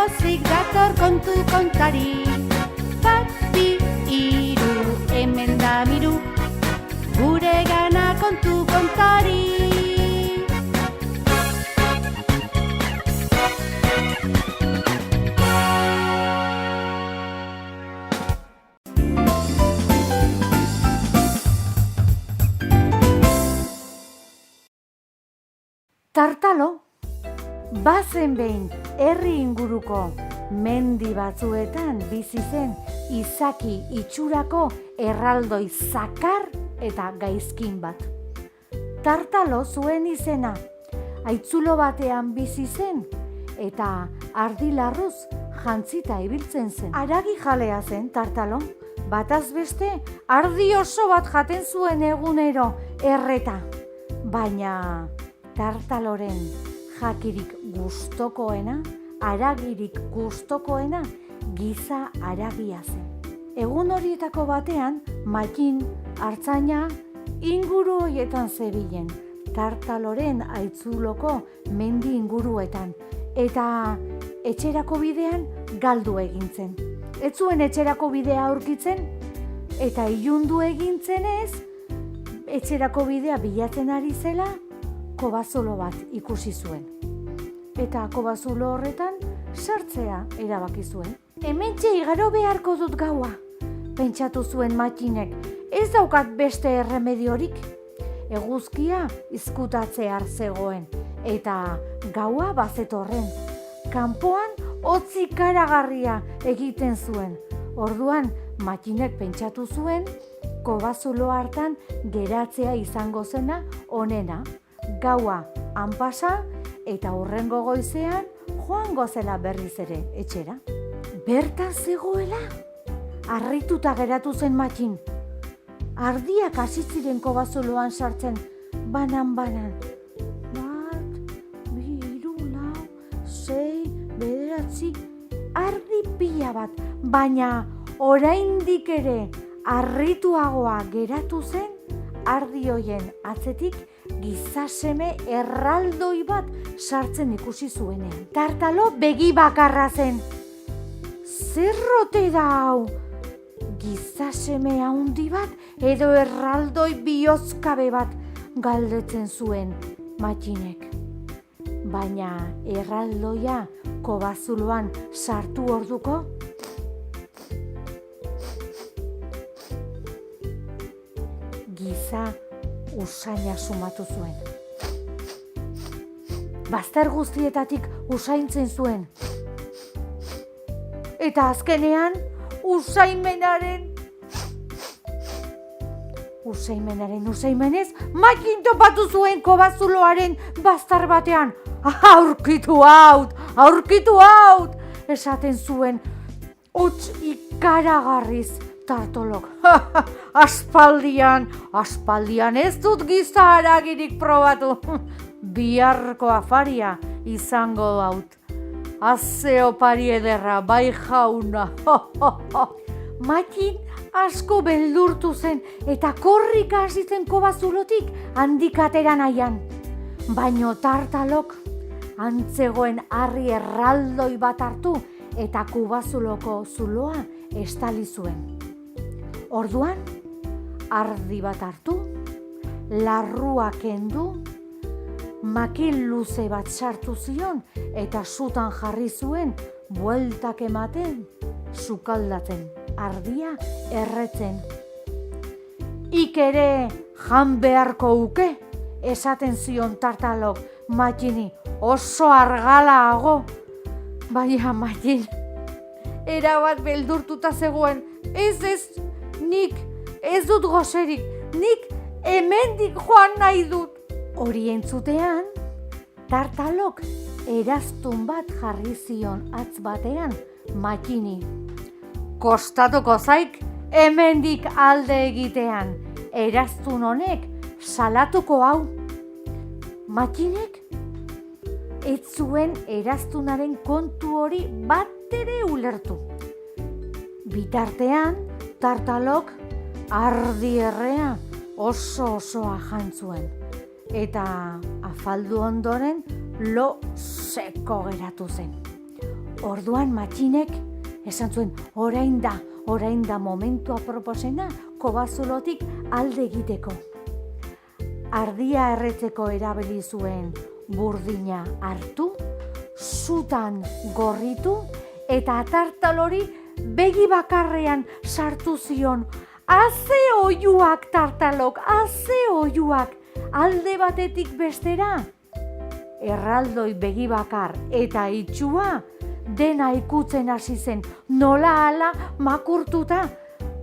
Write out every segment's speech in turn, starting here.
pozik dator kontu kontari. Bat, bi, hiru, hemen da miru, gure gana kontu kontari. Tartalo, bazen behin herri inguruko mendi batzuetan bizi zen izaki itxurako erraldoi zakar eta gaizkin bat. Tartalo zuen izena, haitzulo batean bizi zen eta ardilarruz jantzita ibiltzen zen. Haragi jalea zen Tartalo, bataz beste ardi oso bat jaten zuen egunero erreta, baina Tartaloren jakirik gustokoena, haragirik gustokoena, giza haragia zen. Egun horietako batean, Matin, artzaina, inguru horietan zebilen, Tartaloren haitzuloko mendi inguruetan, eta etxerako bidean galdu egintzen. Ez zuen etxerako bidea aurkitzen, eta ilundu egintzenez, etxerako bidea bilatzen ari zela, kobazulo bat ikusi zuen. Eta kobazulo horretan sartzea erabaki zuen. Hementxe igaro beharko dut gaua, pentsatu zuen Matinek, ez daukat beste erremediorik. Eguzkia izkutatzear zegoen, eta gaua bazetorren. Kanpoan hotz ikaragarria egiten zuen. Orduan Matinek pentsatu zuen, kobazulo hartan geratzea izango zena onena. Gaua han pasa eta hurrengo goizean joango zela berriz ere etxera. Bertan zegoela, harrituta geratu zen Matin. Ardiak hasi ziren kobazuloan sartzen, banan-banan. 1, 2, 3, 4, 5, 6, ardi pila bat, baina oraindik ere harrituagoa geratu zen ardi hoien atzetik gizaseme erraldoi bat sartzen ikusi zuenean. Tartalo begi bakarra zen. Zer ote da hau? Gizaseme handi bat edo erraldoi bihozkabe bat galdetzen zuen Matinek. Baina erraldoia kobazuloan sartu orduko, giza usaina sumatu zuen. Bazter guztietatik usaintzen zuen. Eta azkenean, usaimenez, Matin topatu zuen kobazuloaren bazter batean. Aurkitu haut, esaten zuen, hots ikaragarriz Tartolok. Aspaldian ez dut giza haragirik probatu. Biharko afaria izango haut. Aze opari ederra, bai jauna. Matin asko beldurtu zen eta korrika hasi zen kobazulotik handik atera nahian. Baino Tartalok antzegoen harri erraldoi bat hartu eta kubazuloko zuloa estali zuen. Orduan, ardi bat hartu, larrua kendu, makil luze bat sartu zion eta sutan jarri zuen bueltak ematen, sukaldatzen, ardia erretzen. Ik ere jan beharko uke, esaten zion Tartalok Matini, oso argalaago. Baina Matin, erabat beldurtuta zegoen, ez, nik ez dut goserik, nik hemendik joan nahi dut. Hori entzutean, Tartalok eraztun bat jarri zion atz batean Matini. Kostatuko zaik hemendik alde egitean, eraztun honek salatuko hau. Matinek ez zuen eraztunaren kontu hori batere ulertu. Bitartean, Tartalok ardi errea osoa jantzuen. Eta afaldu ondoren lo seko geratu zen. Orduan Matxinek esan zuen, orain da momentua proposena kobazulotik alde egiteko. Ardia erretzeko erabili zuen burdina hartu, sutan gorritu eta tartalori begi bakarrean sartu zion. Haze oiuak, tartalok, haze oiuak, alde batetik bestera. Erraldoi begi bakar eta itxua dena ikutzen hasi zen, nola hala makurtuta.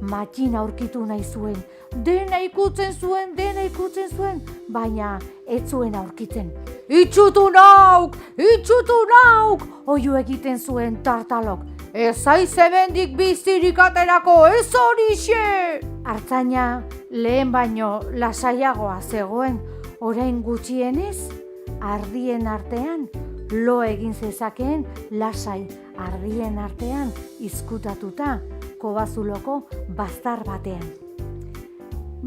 Matxin aurkitu nahi zuen, dena ikutzen zuen, baina ez zuen aurkitzen. Itxutu nauk, oiu egiten zuen tartalok. Ez aiz hemendik bizirik aterako, ez horixe! Artzaina lehen baino lasaiagoa zegoen, orain gutxienez, ardien artean, lo egin zezakeen lasai ardien artean izkutatuta kobazuloko baztar batean.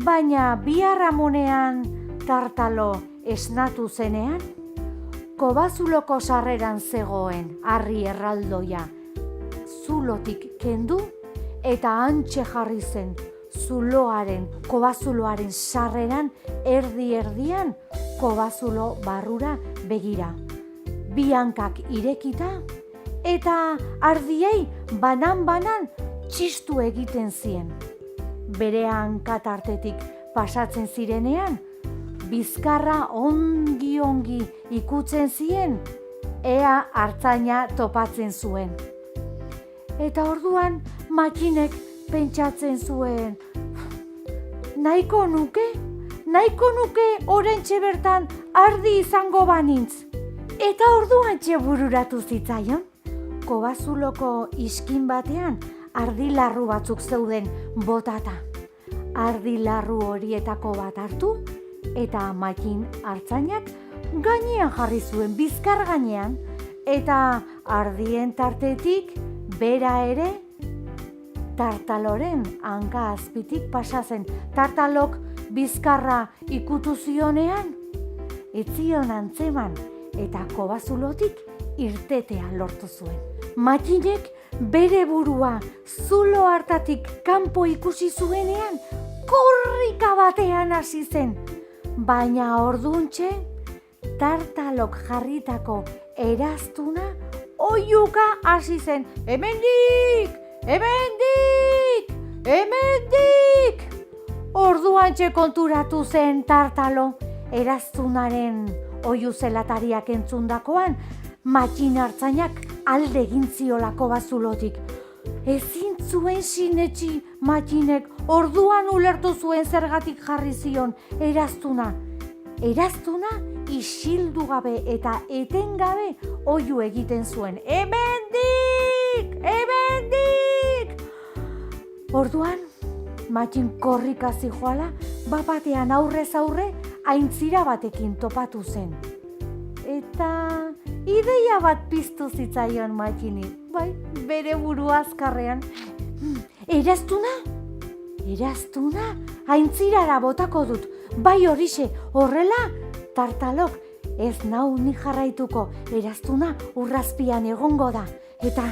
Baina biharamunean tartalo esnatu zenean, kobazuloko sarreran zegoen harri erraldoia zulotik kendu eta hantxe jarri zen kobazuloaren sarreran erdi-erdian kobazulo barrura begira. Bi hankak irekita eta ardiei banan-banan txistu egiten zien. Bere hankatartetik pasatzen zirenean, bizkarra ongi ikutzen zien, ea artzaina topatzen zuen. Eta orduan Matxinek pentsatzen zuen, nahiko nuke oraintxe bertan ardi izango banintz. Eta orduan bururatu zitzaion, kobazuloko iskin batean ardilarru batzuk zeuden botata. Ardilarru horietako bat hartu eta Matxin artzainak gainean jarri zuen, bizkar gainean, eta ardien tartetik bera ere tartaloren hanka azpitik pasa zen. Tartalok bizkarra ikutu zionean, ez zion antzeman eta kobazulotik irtetea lortu zuen. Matxinek bere burua zulo hartatik kanpo ikusi zuenean, korrika batean hasi zen. Baina orduntxe, tartalok jarritako eraztuna oiuka hasi zen. Hemendik! Orduantxe konturatu zen tartalo, eraztunaren oiu zelatariak entzundakoan, Matxin artzainak alde egin ziolako bazulotik. Ezin zuen sinetsi Matxinek, orduan ulertu zuen zergatik jarri zion eraztuna. Eraztuna isildu gabe eta etengabe oiu egiten zuen. Hemendik! Orduan, Matxin korrika zijoala, bapatean aurrez aurre, aintzira batekin topatu zen. Eta ideia bat piztu zitzaion Matxini, bai, bere buru azkarrean. Eraztuna, aintzirara botako dut, bai horixe, horrela, tartalok, ez nau ni jarraituko, eraztuna urrazpian egongo da. Eta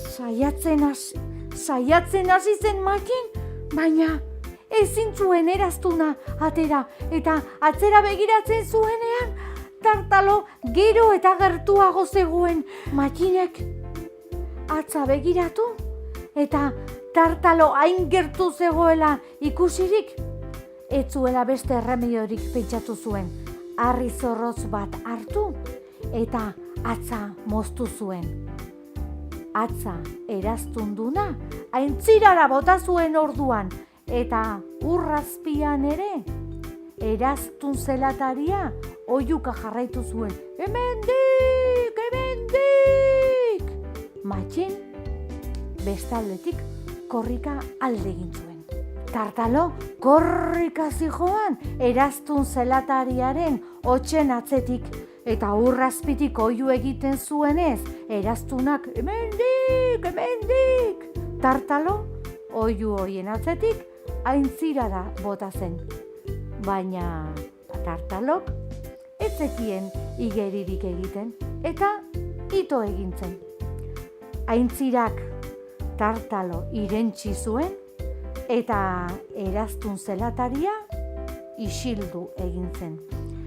saiatzen hasi zen Matxin, baina ezin zuen eraztuna atera, eta atzera begiratzen zuenean, tartalo gero eta gertuago zegoen. Matxinek atza begiratu, eta tartalo hain gertu zegoela ikusirik, ez zuela beste erremediorik pentsatu zuen. Harri zorrotz bat hartu eta atza moztu zuen. Atza eraztunduna aintzirara bota zuen orduan, eta urrazpian ere eraztun zelataria oiuka jarraitu zuen. Hemendik! Matxin bestaldetik korrika alde egin zuen. Tartalo korrika zijoan eraztun zelatariaren hotsen atzetik, eta urrazpitik oiu egiten zuenez, eraztunak hemendik! Tartalo oiu hoien atzetik aintzirara bota zen. Baina tartalok ez zekien igeririk egiten, eta ito egin zen. Aintzirak Tartalo irentsi zuen eta eraztun zelataria isildu egin zen.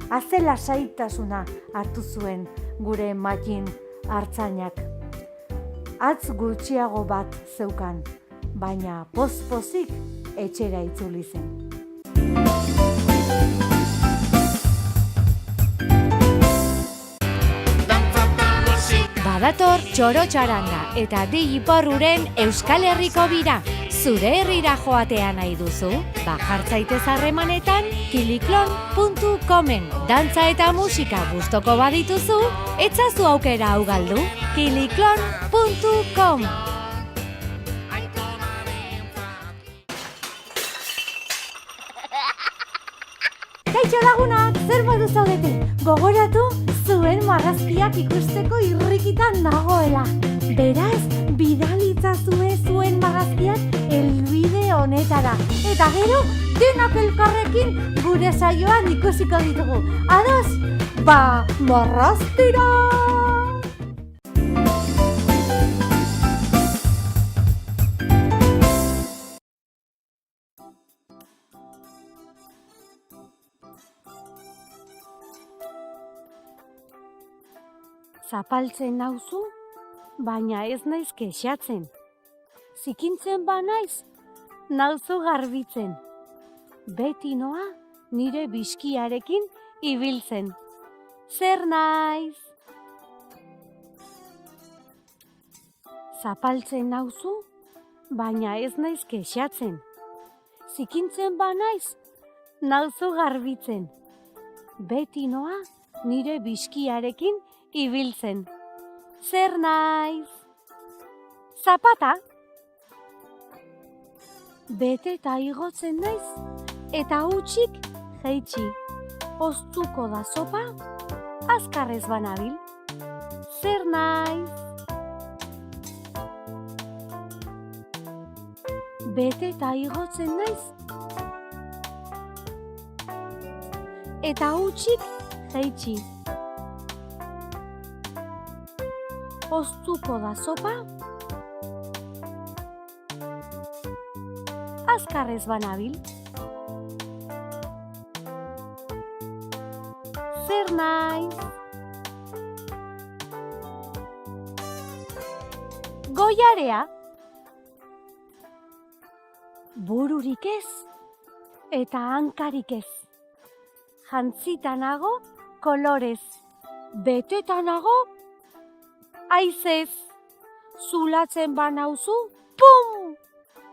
Aze lasaitasuna hartu zuen gure Matin artzainak. Atz gutxiago bat zeukan, baina poz-pozik etxera itzuli zen. Badator txoro-txaranga eta Di Iporruren Euskal Herriko bira. Zure herrira joatea nahi duzu? Jartzaitez harremanetan kiliklon.comen. Dantza eta musika gustoko badituzu, etzazu aukera hau galdu. kiliklon.com. Kaixo lagunak, zer modu zaudete? Gogoratu zuen marrazkiak ikusteko irrikitan nagoela. Beraz, bidalitzazue zuen marrazkiak helbide honetara. Eta gero, denak elkarrekin gure saioan ikusiko ditugu. Ados, marraztira! Zapaltzen nauzu, baina ez naiz kexatzen. Zikintzen banaiz, nauzu garbitzen. Beti noa nire biskiarekin ibiltzen. Zer naiz? Zapaltzen nauzu, baina ez naiz kexatzen. Zikintzen banaiz, nauzu garbitzen. Beti noa nire biskiarekin ibiltzen. Zer naiz? Zapata? Bete eta igotzen naiz, eta hutsik jaitsi. Oztuko da sopa, azkarrez banabil. Zer naiz? Bete eta igotzen naiz, eta hutsik jaitsi. Oztuko da sopa, azkarrez banabil. Zer naiz? Goiarea? Bururik ez, eta hankarik ez. Jantzita nago kolorez, beteta nago haizez. Zulatzen banauzu, pum!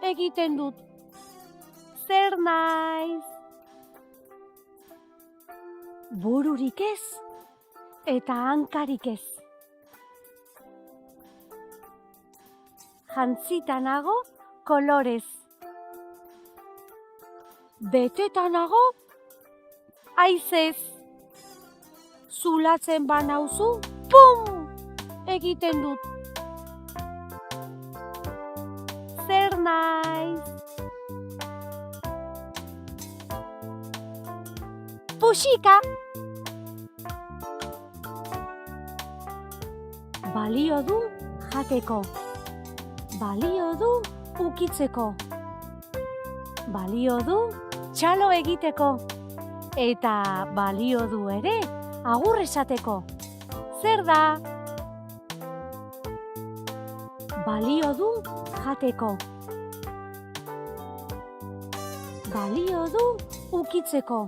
Egiten dut. Zer naiz? Bururik ez, eta hankarik ez. Jantzita nago kolorez, beteta nago haizez. Zulatzen banauzu, pum! Egiten dut. Zer naiz? Puxika! Balio du jateko. Balio du ukitzeko. Balio du txalo egiteko. Eta balio du ere agur esateko. Zer da? Balio du jateko. Balio du ukitzeko.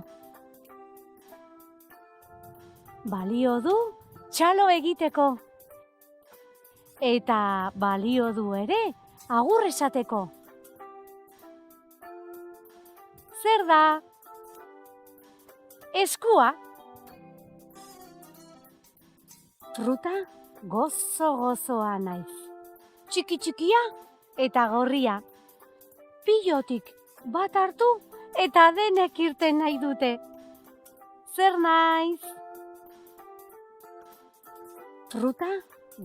Balio du txalo egiteko. Eta balio du ere agur esateko. Zer da? Eskua. Fruta gozo-gozoa naiz. Txiki-txikia eta gorria. Pilotik bat hartu eta denek irten nahi dute. Zer naiz? Fruta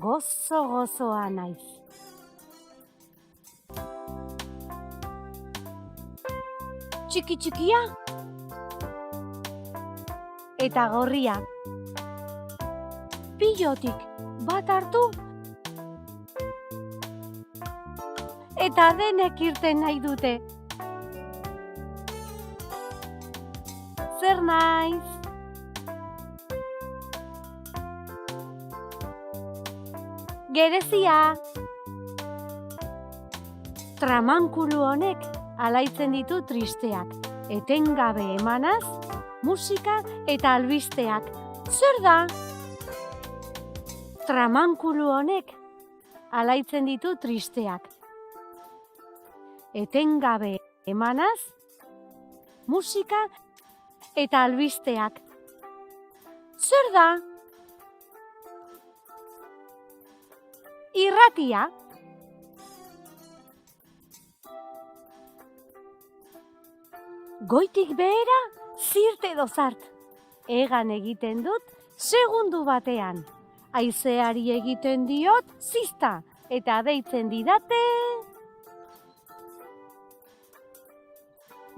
gozo-gozoa naiz. Txiki-txikia eta gorria. Pilotik bat hartu eta denek irten nahi dute. Zer naiz? Gerezia! Tramankulu honek alaitzen ditu tristeak, etengabe emanaz, musika eta albisteak. Zer da? Tramankulu honek alaitzen ditu tristeak, etengabe emanaz, musika eta albisteak. Zer da? Irratia. Goitik behera, zirt edo zart. Egan egiten dut, segundu batean. Haizeari egiten diot, zizta, eta deitzen didate...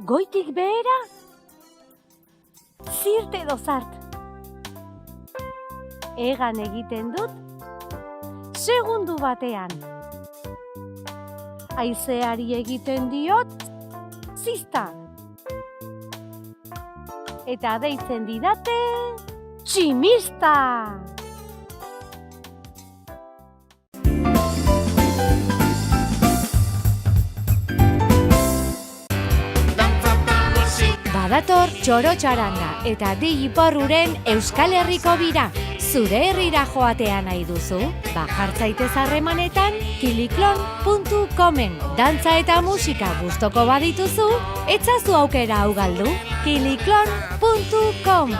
Goitik behera, zirt edo zart. Egan egiten dut, segundu batean. Haizeari egiten diot, zizta, eta deitzen didate tximista! Badator txoro-txaranga eta di iporruren Euskal Herriko bira. Zure herrira joatea nahi duzu? Jartzaitez harremanetan kiliklon.comen. Dantza eta musika gustoko badituzu, etzazu aukera hau galdu. kiliklon.com